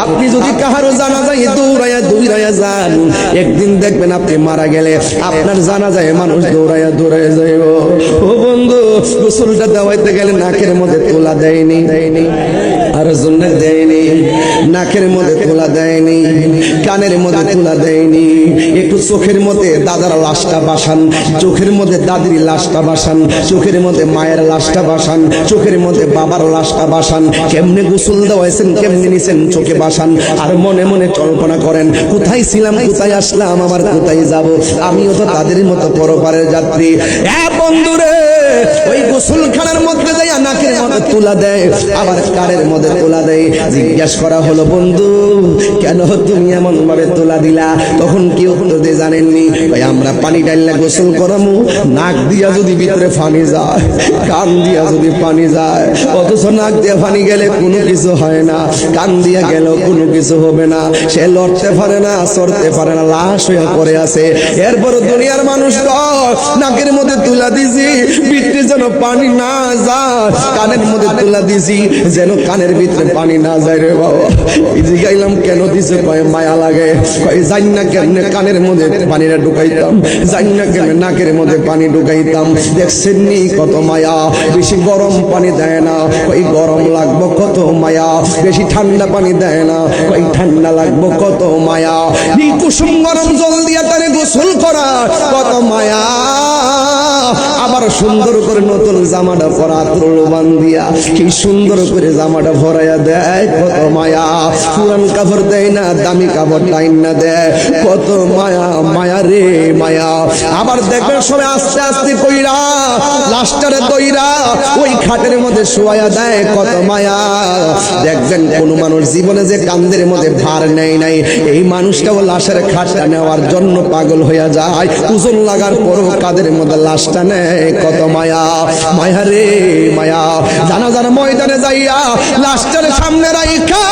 আপনি যদি কাহারও জানাজায় দৌড়াইয়া যান, একদিন দেখবেন আপনি মারা গেলে আপনার জানাজায় মানুষ দৌড়াইয়া যাইব। ও বন্ধু, গোসলটা দেওয়াইতে গেলে নাকের মধ্যে তোলা দেয়নি, আর জন্য দেয়নি, নাকের মধ্যে তোলা দেয়নি, কানের মধ্যে তোলা দেয়নি। একটু চোখের মধ্যে দাদার লাশটা বাসান, চোখের মধ্যে দাদির লাশটা বাসান, চোখের মধ্যে মায়ের লাশটা বাসান, চোখের মধ্যে বাবার লাশটা বাসান। কেমনে গোসল দেওয়াইছেন, কেমনে নিছেন, চোখে বাসান। আর মনে মনে কল্পনা করেন, কোথায় ছিলাম, কোথায় আসলাম, আবার কোথায় যাব, আমিও তো তাদের মতো পরপারের যাত্রী। বন্ধুরে, ওই গোসলখানার মধ্যে যাইয়া নাকের মধ্যে তুলা দেয়, আবার কানের মধ্যে তোলা দেয়। জিজ্ঞেস করা হলো, বন্ধু কেন তুমি এমন ভাবে তোলা দিলা? তখন কি উত্তর দিয়ে জানেননি? ভাই আমরা পানি ডাইলা গোসল করামু, নাক দিয়া যদি ভিতরে পানি যায়, কান দিয়া যদি পানি যায়, অথচ নাক দিয়ে পানি গেলে কোনো কিছু হয় না, কান দিয়া গেলেও কোনো কিছু হবে না, সে লড়তে পারে না, চড়তে পারে না, লাশ হয়ে পড়ে আছে। এরপর দুনিয়ার মানুষ নাকের মধ্যে তুলা দিছি ভিতরে যেন পানি না যায়, কানের মধ্যে তুলা দিছি যেন কানের ভিতরে পানি না যায়। রে বাবা, জিগাইলাম কেন দিছে? কয় মায়া লাগে। কয় জানি না কেমনে কানের মধ্যে পানিটা ঢুকাইতাম, জানি না কেমনে নাকের মধ্যে পানি ঢুকাইতাম। দেখছেন নি কত মায়া, বেশি গরম পানি দেয় না, ওই গরম লাগবো কত মায়া, বেশি ঠান্ডা পানি দেয় না, ওই ঠান্ডা লাগবো কত মায়া। কুসুম গরম জল দিয়া তারে গোসল করা কত মায়া, আবার সুন্দর করে নতুন জামাটা পরা তুলবান দিয়া কি সুন্দর করে জামাটা ভরাইয়া দেয়, কত মায়া। পুরান কাপড় দেয় না, দামি কাপড় টাইন না দেয়, কত মায়া, মায়া রে মায়া। আবার দেখবেন সবাই আস্তে আস্তে কইরা লাস্টারে দইরা ওই খাটের মধ্যে শোয়া দেয়, কত মায়া। দেখবেন কোন মানুষ জীবনে যে কান্দের মধ্যে ভার নেয় নাই, এই মানুষটাও লাশের খাটটা নেওয়ার জন্য পাগল হইয়া যায়। ওজন লাগার পরও কাদের মধ্যে লাশটা নেয়, কত মায়া, মায়া রে মায়া। জানাজার ময়দানে যাইয়া লাশটার সামনে রাইখা